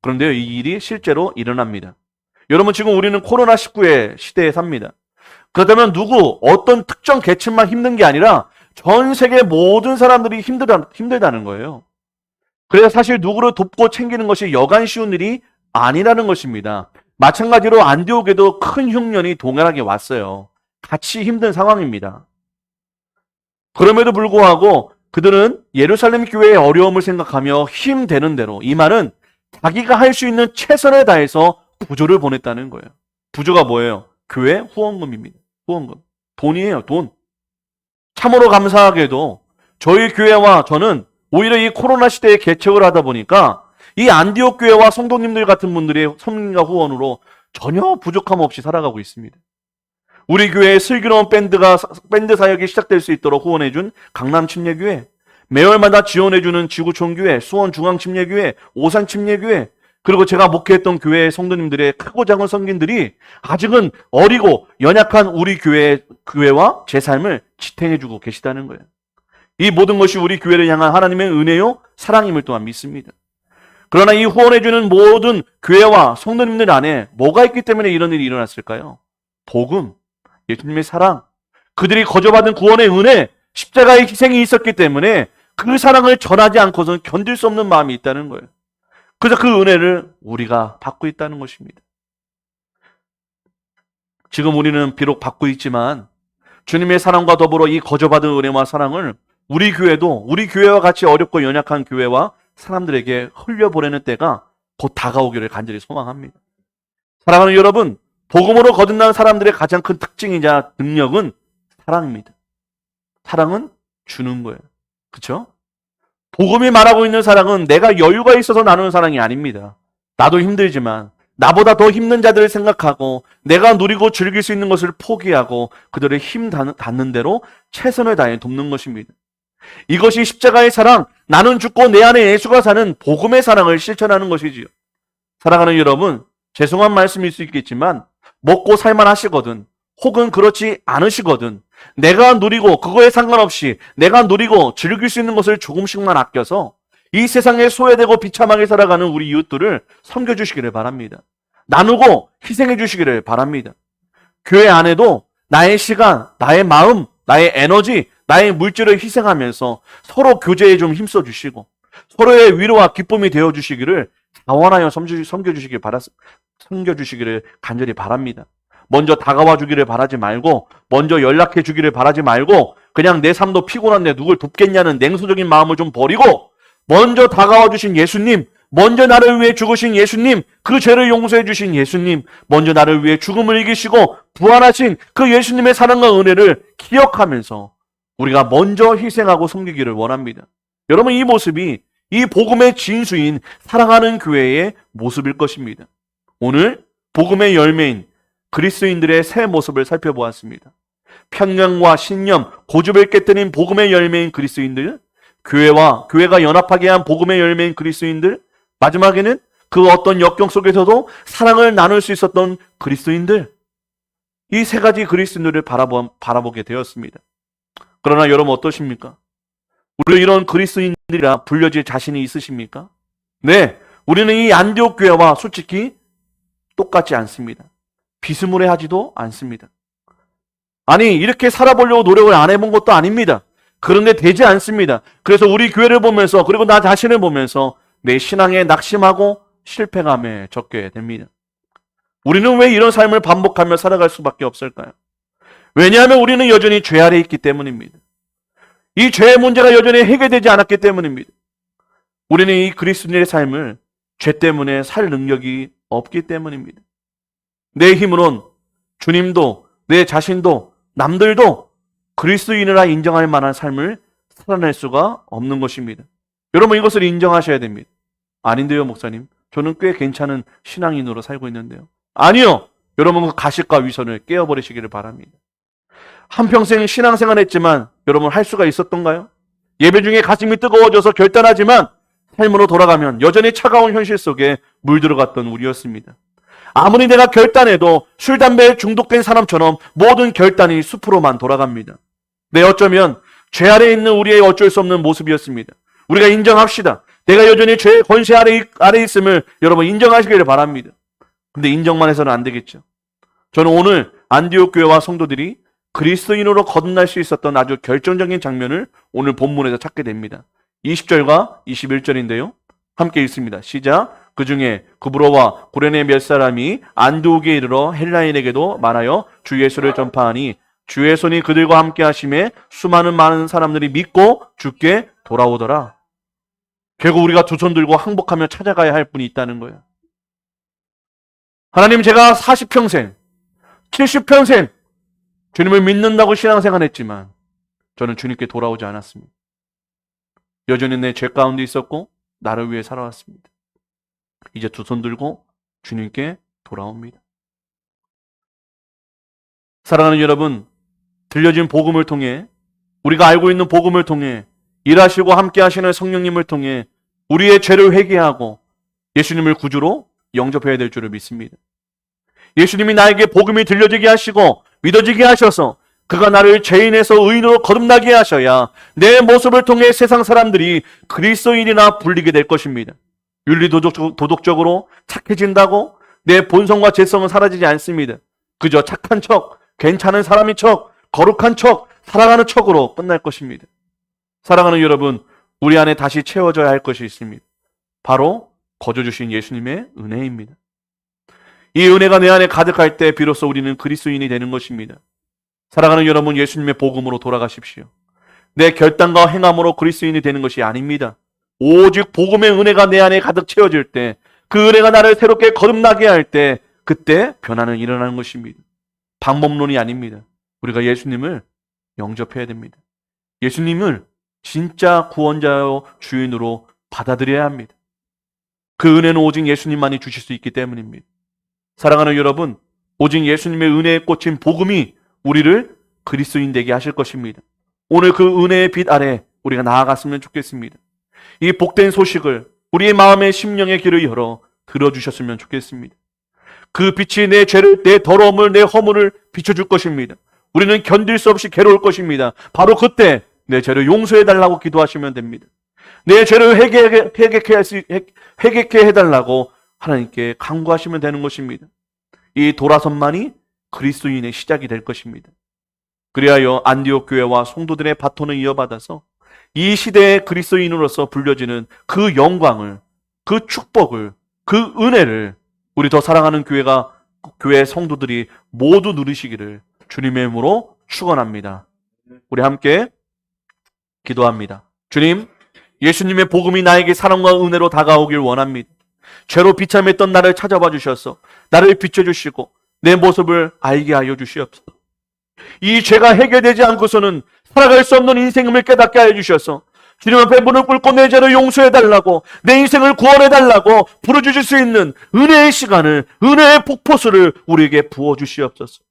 그런데 이 일이 실제로 일어납니다. 여러분, 지금 우리는 코로나19의 시대에 삽니다. 그렇다면 어떤 특정 계층만 힘든 게 아니라 전 세계 모든 사람들이 힘들다는 거예요. 그래서 사실 누구를 돕고 챙기는 것이 여간 쉬운 일이 아니라는 것입니다. 마찬가지로 안디옥에도 큰 흉년이 동일하게 왔어요. 같이 힘든 상황입니다. 그럼에도 불구하고 그들은 예루살렘 교회의 어려움을 생각하며 힘되는 대로, 이 말은 자기가 할 수 있는 최선을 다해서 부조를 보냈다는 거예요. 부조가 뭐예요? 교회 후원금입니다. 후원금. 돈이에요, 돈. 참으로 감사하게도 저희 교회와 저는 오히려 이 코로나 시대에 개척을 하다 보니까 이 안디옥 교회와 성도님들 같은 분들의 섬김과 후원으로 전혀 부족함 없이 살아가고 있습니다. 우리 교회에 슬기로운 밴드 사역이 시작될 수 있도록 후원해준 강남침례교회, 매월마다 지원해주는 지구촌교회, 수원중앙침례교회, 오산침례교회, 그리고 제가 목회했던 교회의 성도님들의 크고 작은 성gin들이 아직은 어리고 연약한 우리 교회와 제 삶을 지탱해주고 계시다는 거예요. 이 모든 것이 우리 교회를 향한 하나님의 은혜요, 사랑임을 또한 믿습니다. 그러나 이 후원해주는 모든 교회와 성도님들 안에 뭐가 있기 때문에 이런 일이 일어났을까요? 복음, 예수님의 사랑, 그들이 거저받은 구원의 은혜, 십자가의 희생이 있었기 때문에 그 사랑을 전하지 않고서는 견딜 수 없는 마음이 있다는 거예요. 그래서 그 은혜를 우리가 받고 있다는 것입니다. 지금 우리는 비록 받고 있지만 주님의 사랑과 더불어 이 거저받은 은혜와 사랑을 우리 교회도 우리 교회와 같이 어렵고 연약한 교회와 사람들에게 흘려보내는 때가 곧 다가오기를 간절히 소망합니다. 사랑하는 여러분, 복음으로 거듭난 사람들의 가장 큰 특징이자 능력은 사랑입니다. 사랑은 주는 거예요. 그렇죠? 복음이 말하고 있는 사랑은 내가 여유가 있어서 나누는 사랑이 아닙니다. 나도 힘들지만 나보다 더 힘든 자들을 생각하고 내가 누리고 즐길 수 있는 것을 포기하고 그들의 힘 닿는 대로 최선을 다해 돕는 것입니다. 이것이 십자가의 사랑, 나는 죽고 내 안에 예수가 사는 복음의 사랑을 실천하는 것이지요. 사랑하는 여러분, 죄송한 말씀일 수 있겠지만 먹고 살만 하시거든 혹은 그렇지 않으시거든 내가 누리고 그거에 상관없이 내가 누리고 즐길 수 있는 것을 조금씩만 아껴서 이 세상에 소외되고 비참하게 살아가는 우리 이웃들을 섬겨주시기를 바랍니다. 나누고 희생해 주시기를 바랍니다. 교회 안에도 나의 시간, 나의 마음, 나의 에너지, 나의 물질을 희생하면서 서로 교제에 좀 힘써 주시고 서로의 위로와 기쁨이 되어 주시기를 자원하여 섬겨주시기를 간절히 바랍니다. 먼저 다가와 주기를 바라지 말고 먼저 연락해 주기를 바라지 말고 그냥 내 삶도 피곤한데 누굴 돕겠냐는 냉소적인 마음을 좀 버리고 먼저 다가와 주신 예수님, 먼저 나를 위해 죽으신 예수님, 그 죄를 용서해 주신 예수님, 먼저 나를 위해 죽음을 이기시고 부활하신 그 예수님의 사랑과 은혜를 기억하면서 우리가 먼저 희생하고 섬기기를 원합니다. 여러분, 이 모습이 이 복음의 진수인 사랑하는 교회의 모습일 것입니다. 오늘 복음의 열매인 그리스도인들의 새 모습을 살펴보았습니다. 평강과 신념, 고집을 깨뜨린 복음의 열매인 그리스도인들, 교회가 연합하게 한 복음의 열매인 그리스도인들, 마지막에는 그 어떤 역경 속에서도 사랑을 나눌 수 있었던 그리스도인들, 이 세 가지 그리스도인들을 바라보게 되었습니다. 그러나 여러분 어떠십니까? 우리 이런 그리스도인들이라 불려질 자신이 있으십니까? 네, 우리는 이 안디옥 교회와 솔직히 똑같지 않습니다. 비스무리하지도 않습니다. 아니, 이렇게 살아보려고 노력을 안 해본 것도 아닙니다. 그런데 되지 않습니다. 그래서 우리 교회를 보면서 그리고 나 자신을 보면서 내 신앙에 낙심하고 실패감에 적게 됩니다. 우리는 왜 이런 삶을 반복하며 살아갈 수밖에 없을까요? 왜냐하면 우리는 여전히 죄 아래 있기 때문입니다. 이 죄의 문제가 여전히 해결되지 않았기 때문입니다. 우리는 이 그리스도인의 삶을 죄 때문에 살 능력이 없기 때문입니다. 내 힘으론 주님도 내 자신도 남들도 그리스도인이라 인정할 만한 삶을 살아낼 수가 없는 것입니다. 여러분, 이것을 인정하셔야 됩니다. 아닌데요, 목사님. 저는 꽤 괜찮은 신앙인으로 살고 있는데요. 아니요. 여러분, 그 가식과 위선을 깨어버리시기를 바랍니다. 한평생 신앙생활 했지만 여러분 할 수가 있었던가요? 예배 중에 가슴이 뜨거워져서 결단하지만 삶으로 돌아가면 여전히 차가운 현실 속에 물들어갔던 우리였습니다. 아무리 내가 결단해도 술, 담배에 중독된 사람처럼 모든 결단이 숲으로만 돌아갑니다. 네, 어쩌면 죄 아래에 있는 우리의 어쩔 수 없는 모습이었습니다. 우리가 인정합시다. 내가 여전히 죄의 권세 아래 있음을 여러분 인정하시기를 바랍니다. 근데 인정만 해서는 안 되겠죠. 저는 오늘 안디옥 교회와 성도들이 그리스도인으로 거듭날 수 있었던 아주 결정적인 장면을 오늘 본문에서 찾게 됩니다. 20절과 21절인데요. 함께 읽습니다. 시작. 그 중에 구브로와 구레네 몇 사람이 안디옥에 이르러 헬라인에게도 말하여 주 예수를 전파하니 주의 손이 그들과 함께 하심에 많은 사람들이 믿고 주께 돌아오더라. 결국 우리가 두 손 들고 항복하며 찾아가야 할 분이 있다는 거예요. 하나님, 제가 40평생, 70평생 주님을 믿는다고 신앙생활했지만 저는 주님께 돌아오지 않았습니다. 여전히 내 죄 가운데 있었고 나를 위해 살아왔습니다. 이제 두 손 들고 주님께 돌아옵니다. 사랑하는 여러분, 들려진 복음을 통해, 우리가 알고 있는 복음을 통해, 일하시고 함께 하시는 성령님을 통해 우리의 죄를 회개하고 예수님을 구주로 영접해야 될 줄을 믿습니다. 예수님이 나에게 복음이 들려지게 하시고 믿어지게 하셔서 그가 나를 죄인에서 의인으로 거듭나게 하셔야 내 모습을 통해 세상 사람들이 그리스도인이나 불리게 될 것입니다. 윤리 도덕적으로 착해진다고 내 본성과 죄성은 사라지지 않습니다. 그저 착한 척, 괜찮은 사람인 척, 거룩한 척, 살아가는 척으로 끝날 것입니다. 사랑하는 여러분, 우리 안에 다시 채워져야 할 것이 있습니다. 바로 거저 주신 예수님의 은혜입니다. 이 은혜가 내 안에 가득할 때 비로소 우리는 그리스도인이 되는 것입니다. 사랑하는 여러분, 예수님의 복음으로 돌아가십시오. 내 결단과 행함으로 그리스도인이 되는 것이 아닙니다. 오직 복음의 은혜가 내 안에 가득 채워질 때, 그 은혜가 나를 새롭게 거듭나게 할 때, 그때 변화는 일어나는 것입니다. 방법론이 아닙니다. 우리가 예수님을 영접해야 됩니다. 예수님을 진짜 구원자요 주인으로 받아들여야 합니다. 그 은혜는 오직 예수님만이 주실 수 있기 때문입니다. 사랑하는 여러분, 오직 예수님의 은혜에 꽂힌 복음이 우리를 그리스도인 되게 하실 것입니다. 오늘 그 은혜의 빛 아래 우리가 나아갔으면 좋겠습니다. 이 복된 소식을 우리의 마음의 심령의 길을 열어 들어주셨으면 좋겠습니다. 그 빛이 내 죄를, 내 더러움을, 내 허물을 비춰줄 것입니다. 우리는 견딜 수 없이 괴로울 것입니다. 바로 그때 내 죄를 용서해달라고 기도하시면 됩니다. 내 죄를 회개케 해달라고 하나님께 간구하시면 되는 것입니다. 이 돌아선만이 그리스도인의 시작이 될 것입니다. 그리하여 안디옥 교회와 성도들의 바톤을 이어받아서 이 시대의 그리스도인으로서 불려지는 그 영광을, 그 축복을, 그 은혜를 우리 더 사랑하는 교회 성도들이 모두 누리시기를 주님의 이름으로 축원합니다. 우리 함께 기도합니다. 주님, 예수님의 복음이 나에게 사랑과 은혜로 다가오길 원합니다. 죄로 비참했던 나를 찾아봐 주셔서 나를 비춰주시고 내 모습을 알게 하여 주시옵소서. 이 죄가 해결되지 않고서는 살아갈 수 없는 인생임을 깨닫게 하여 주셔서 주님 앞에 무릎 꿇고 내 죄를 용서해달라고, 내 인생을 구원해달라고 부르주실 수 있는 은혜의 시간을, 은혜의 폭포수를 우리에게 부어주시옵소서.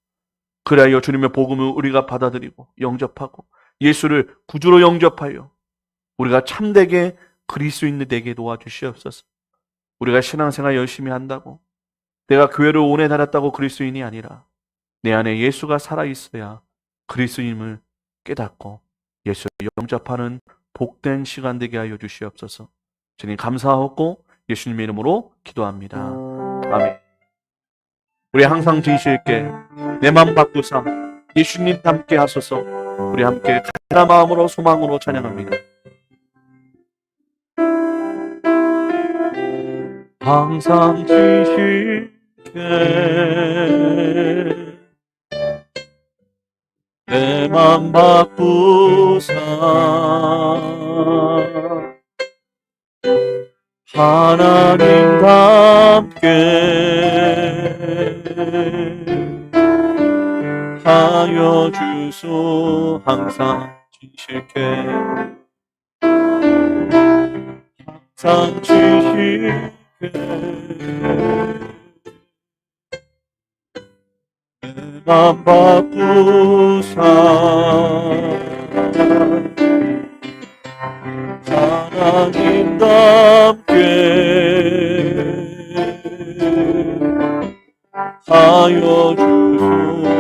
그래야 주님의 복음을 우리가 받아들이고 영접하고 예수를 구주로 영접하여 우리가 참되게 그리스도인이 되게 도와주시옵소서. 우리가 신앙생활 열심히 한다고, 내가 교회를 오래 다녔다고 그리스도인이 아니라 내 안에 예수가 살아있어야 그리스도인을 깨닫고 예수를 영접하는 복된 시간 되게 하여 주시옵소서. 주님 감사하고 예수님의 이름으로 기도합니다. 아멘. 우리 항상 진실 있게 내 맘 바꾸사 예수님 함께 하소서. 우리 함께 간절한 마음으로 소망으로 찬양합니다. 항상 진실 있게 내 맘 바꾸사 하나님답게 하여 주소. 항상 진실게 항상 진실게 맘 바꾸사 하나님답게 하여 주소서.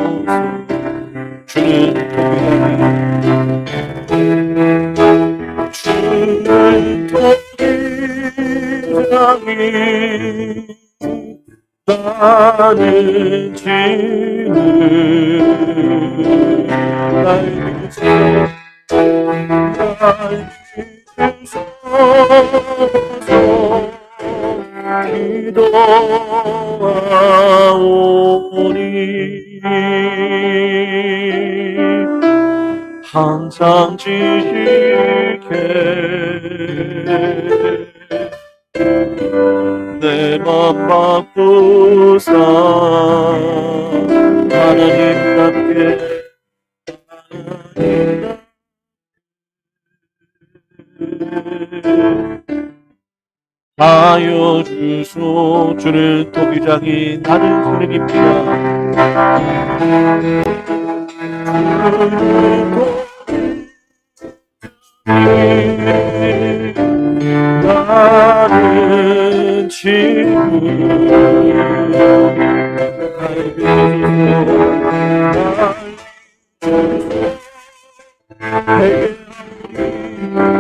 주는 토기장이 나는 짐을 날리소. 기도하오니 항상 지실게 내 맘 바꾸사 하나님답게 하여 주소. 주는 토기장이 나는 선생입니다. 나는 친구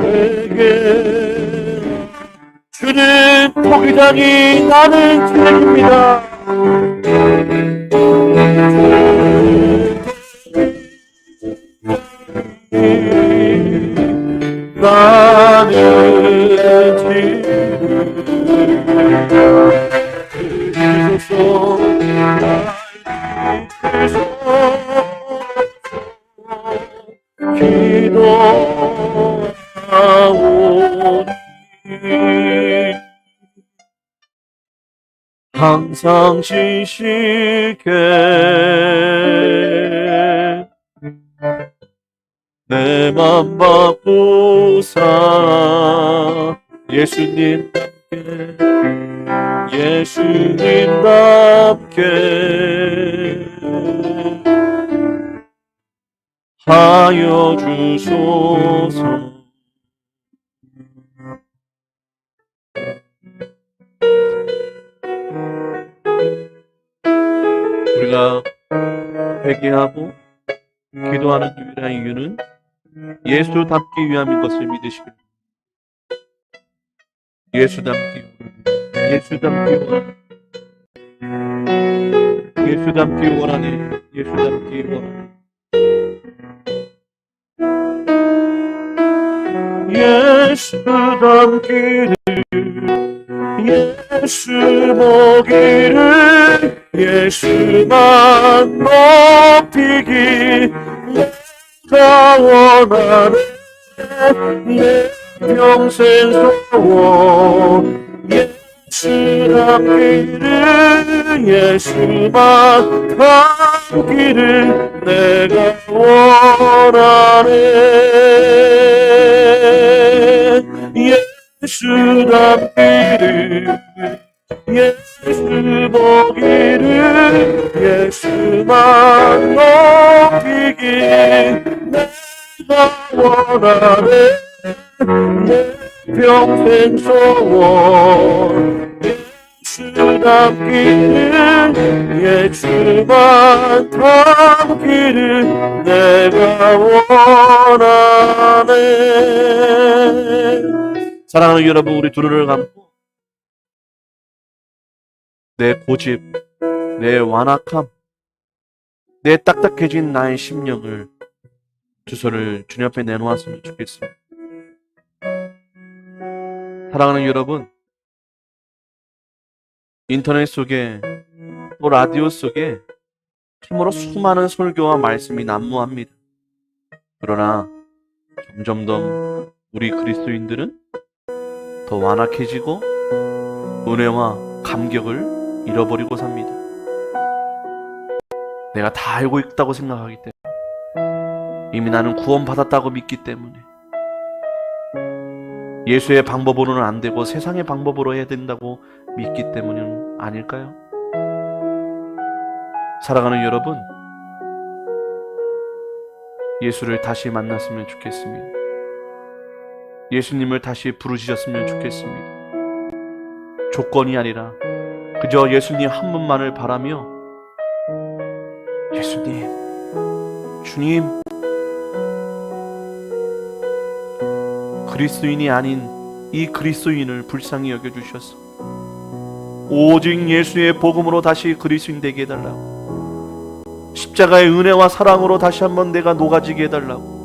내게 주는 시작이 나는 책입니다. 나는 지으소서 기도하오니 항상 지시게 내 맘 바꾸사 예수님답게 하여 주소서. 우리가 회개하고 기도하는 유일한 이유는 예수 닮기 위함인 것을 믿으시길. 예수 닮기 원하네. 예수 닮기 원하네. 예수 닮기 원하네. 예수 닮기를, 예수 보기를, 예수만 높이기 내가 원하네. 내 평생 소원 예수 닮기를, 예수만 닮기를 내가 원하네. 예수 닮기를, 예수 보기를, 예수만 높이기 내가 원하네. 내 평생 소원 예수 닮기를, 예수만 닮기를 내가 원하네. 사랑하는 여러분, 우리 두 눈을 감고 내 고집, 내 완악함, 내 딱딱해진 나의 심령을 두 손을 주님 앞에 내놓았으면 좋겠습니다. 사랑하는 여러분, 인터넷 속에 또 라디오 속에 참으로 수많은 설교와 말씀이 난무합니다. 그러나 점점 더 우리 그리스도인들은 더 완악해지고 은혜와 감격을 잃어버리고 삽니다. 내가 다 알고 있다고 생각하기 때문에, 이미 나는 구원받았다고 믿기 때문에, 예수의 방법으로는 안 되고 세상의 방법으로 해야 된다고 믿기 때문은 아닐까요? 사랑하는 여러분, 예수를 다시 만났으면 좋겠습니다. 예수님을 다시 부르셨으면 좋겠습니다. 조건이 아니라 그저 예수님 한 분만을 바라며, 예수님, 주님, 그리스도인이 아닌 이 그리스도인을 불쌍히 여겨주셔서 오직 예수의 복음으로 다시 그리스도인 되게 해달라고, 십자가의 은혜와 사랑으로 다시 한번 내가 녹아지게 해달라고,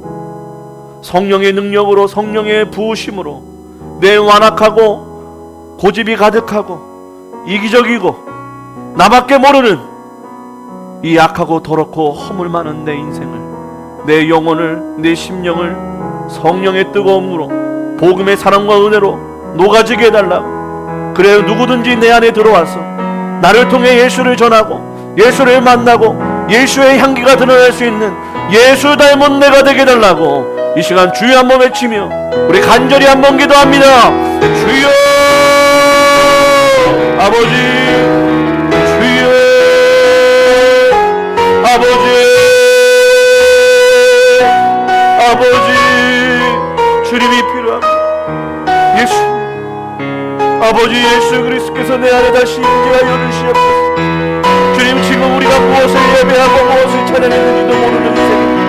성령의 능력으로, 성령의 부으심으로 내 완악하고 고집이 가득하고 이기적이고 나밖에 모르는 이 약하고 더럽고 허물 많은 내 인생을, 내 영혼을, 내 심령을 성령의 뜨거움으로 복음의 사랑과 은혜로 녹아지게 해달라고. 그래야 누구든지 내 안에 들어와서 나를 통해 예수를 전하고 예수를 만나고 예수의 향기가 드러날 수 있는 예수 닮은 내가 되게 해달라고 이 시간 주여 한번 외치며 우리 간절히 한번 기도합니다. 주여 아버지, 주여 아버지, 아버지, 주님이 필요합니다. 예수, 아버지 예수 그리스도께서 내 안에 다시 임재하여 주시옵소서. 주님, 지금 우리가 무엇을 예배하고 무엇을 찬양했는지도 모르는 인생입니다.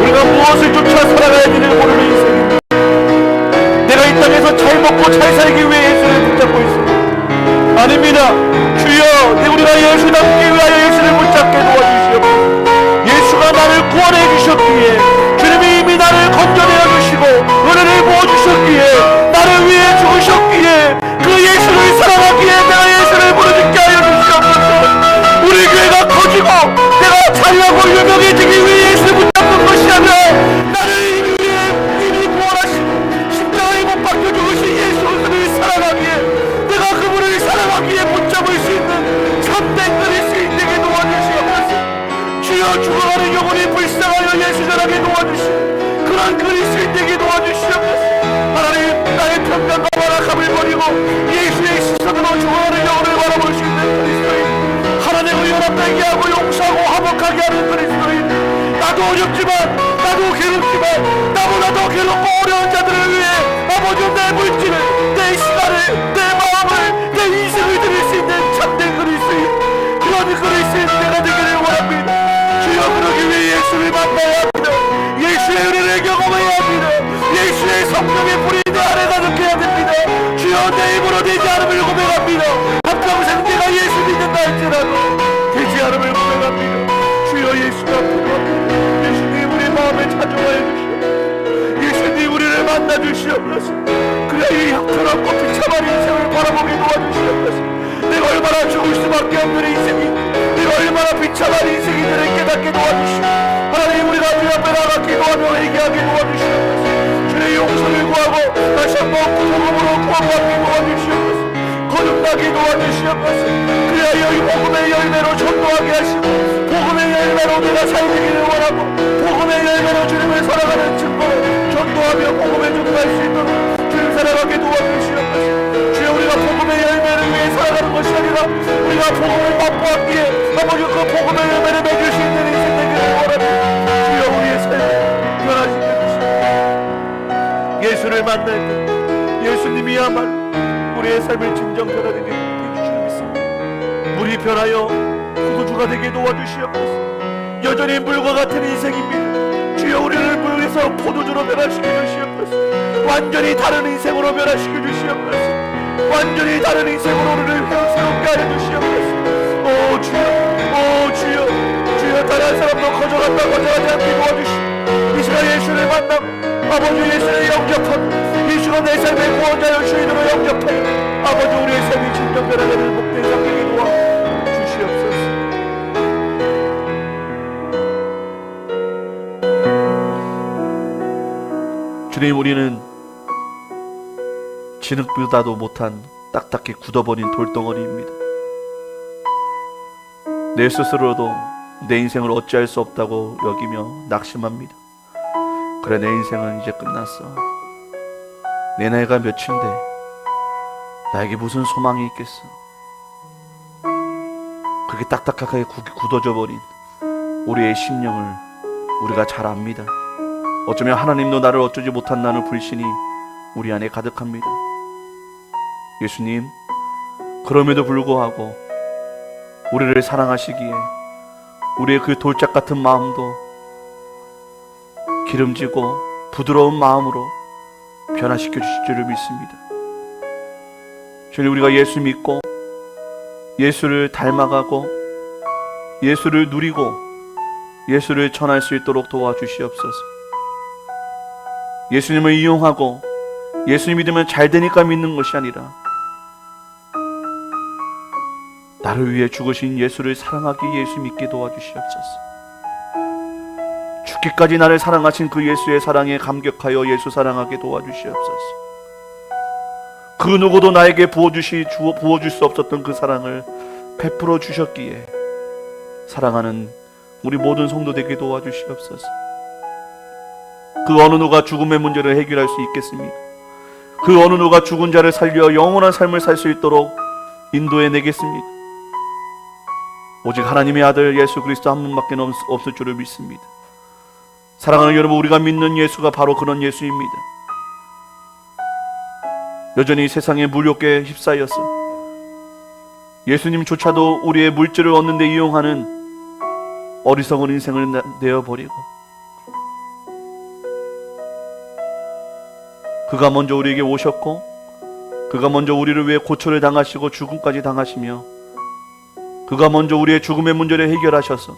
우리가 무엇을 쫓아 살아가야 되는지 모르는 인생입니다. 내가 이 땅에서 잘 먹고 잘 살기 위해 예수를 붙잡고 있습니다. 기도합니다. 주여, 우리가 예수답기 위하여 예수를 붙잡게 도와주시옵소서. 예수가 나를 구원해 주셨기에, 주님이 이미 나를 건져내어 주시고 은혜를 부어주셨기에, 나를 위해 죽으셨기에, 그 예수를 사랑하기에 내가 예수를 부르짖게 하여 주시옵소서. 우리 교회가 커지고 내가 찬양하고 유명해지기 위해 예수를 붙잡는 것이 아니라, 나를 이 위에 이미 구원하시고 십자가에 못 박혀 죽으신 예수를 사랑하기에, 내가 그분을 사랑하기에 붙잡을 수 있는 참된 그리스도인 되게 도와주시옵소서. 주여, 죽어가는 영혼이 불쌍하여 예수 전하게 도와주시옵소서. 그런 그리스도인 되게 도와주시옵소서. 하나님, 나의 평강과 완악함을 버리고 예수의 시선으로 죽어가는 영혼을 바라볼 수 있는 그리스도인, 하나님을 연합되게 하고 용서하고 화목하게 하는 그리스도인. 나도 어렵지만, 나도 괴롭지만, 나보다 더 괴롭고 어려운 자들을 위해 아버지 내 물질을, 내 시간을, 내 마음을, 내 인생을 드릴 수 있는 참된 그리스도인, 그런 그리스도인 내가 되기를 원합니다. 주여, 그러기 위해 예수를 만나야 합니다. 예수의 은혜를 경험해야 합니다. 예수의 성령의 불이 내 안에 가득해야 됩니다. 주여, 내 입으로 되지 않음을 고백합니다. 한평생 내가 예수 믿는다 할지라도 되지 않음을 고백합니다. 주여, 예수가 필요합니다. 예수님, 우리 마음에 찾아와야 주시옵소서. 예수님, 우리를 만나 주시옵소서. 그래, 이 형편없고 비참한 인생을 바라보게 도와주시옵소서. 내가 얼마나 죽을 수밖에 없는 인생이, 내가 얼마나 비참한 인생인지를 깨닫게 도와주시옵소서. 하나님, 우리가 주 앞에 나가 기도하며 얘기하게 도와주시옵소서. 주의 용서를 구하고 다시 한번 구속으로 구원받게 도와주시옵소서. 거듭나게 도와주시옵소서. 그래야 이 복음의 열매로 전도하게 하시고, 복음의 열매로 내가 살기를 원하고, 복음의 열매로 주님을 사랑하는 증거로 전도하며 복음에 전도할 수 있도록 주님 사랑하게 도와주시옵소서. 주여, 우리가 복음의 열매를 위해 살아가는 것이 아니라 우리가 복음을 맛보았기에 아버지 그 복음의 열매를 맺을 수 있는 인생 되기를 원합니다. 주여, 우리의 삶을 변화시켜 주시옵소서. 예수를 만날 때 예수님이야말로 우리의 삶을 진정 변화되게 해주시는 믿습니다. 물이 변하여 포도주가 되게 도와주시옵소서. 여전히 물과 같은 인생입니다. 주여, 우리를 물에서 포도주로 변화시켜 주시옵소서. 완전히 다른 인생으로 변화시켜 주시옵소서. 완전히 다른 인생으로 우리를 회복스럽게 하여 주시옵소서. 오 주여, 오 주여, 주여, 다른 사람도 거저간다 거저하지 않게 도와주시오. 이 시간 예수를 만나고 아버지 예수를 영접하고, 예수가 내 삶의 구원자여 주인으로 영접하여 아버지 우리의 삶이 진정 변화되는 복된 삶 되게 도와주시옵소서. 주님, 우리는 진흙보다도 못한 딱딱히 굳어버린 돌덩어리입니다. 내 스스로도 내 인생을 어찌할 수 없다고 여기며 낙심합니다. 그래, 내 인생은 이제 끝났어. 내 나이가 몇인데 나에게 무슨 소망이 있겠어. 그렇게 딱딱하게 굳어져 버린 우리의 심령을 우리가 잘 압니다. 어쩌면 하나님도 나를 어쩌지 못한다는 불신이 우리 안에 가득합니다. 예수님, 그럼에도 불구하고 우리를 사랑하시기에 우리의 그 돌짝 같은 마음도 기름지고 부드러운 마음으로 변화시켜 주실 줄을 믿습니다. 주님, 우리가 예수 믿고 예수를 닮아가고 예수를 누리고 예수를 전할 수 있도록 도와주시옵소서. 예수님을 이용하고 예수 믿으면 잘 되니까 믿는 것이 아니라 나를 위해 죽으신 예수를 사랑하기 예수 믿게 도와주시옵소서. 죽기까지 나를 사랑하신 그 예수의 사랑에 감격하여 예수 사랑하게 도와주시옵소서. 그 누구도 나에게 부어줄 수 없었던 그 사랑을 베풀어 주셨기에 사랑하는 우리 모든 성도 되게 도와주시옵소서. 그 어느 누가 죽음의 문제를 해결할 수 있겠습니까? 그 어느 누가 죽은 자를 살려 영원한 삶을 살 수 있도록 인도해 내겠습니까? 오직 하나님의 아들 예수 그리스도 한 분밖에 없을 줄을 믿습니다. 사랑하는 여러분, 우리가 믿는 예수가 바로 그런 예수입니다. 여전히 세상의 물욕에 휩싸여서 예수님조차도 우리의 물질을 얻는 데 이용하는 어리석은 인생을 내어버리고 그가 먼저 우리에게 오셨고 그가 먼저 우리를 위해 고초를 당하시고 죽음까지 당하시며 그가 먼저 우리의 죽음의 문제를 해결하셔서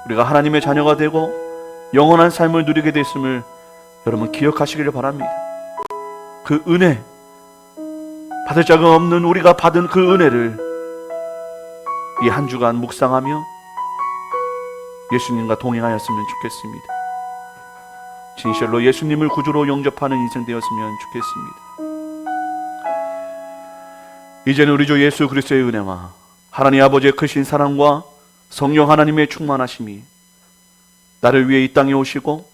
우리가 하나님의 자녀가 되고 영원한 삶을 누리게 됐음을 여러분 기억하시기를 바랍니다. 그 은혜, 받을 자가 없는 우리가 받은 그 은혜를 이 한 주간 묵상하며 예수님과 동행하였으면 좋겠습니다. 진실로 예수님을 구주로 영접하는 인생 되었으면 좋겠습니다. 이제는 우리 주 예수 그리스도의 은혜와 하나님 아버지의 크신 사랑과 성령 하나님의 충만하심이 나를 위해 이 땅에 오시고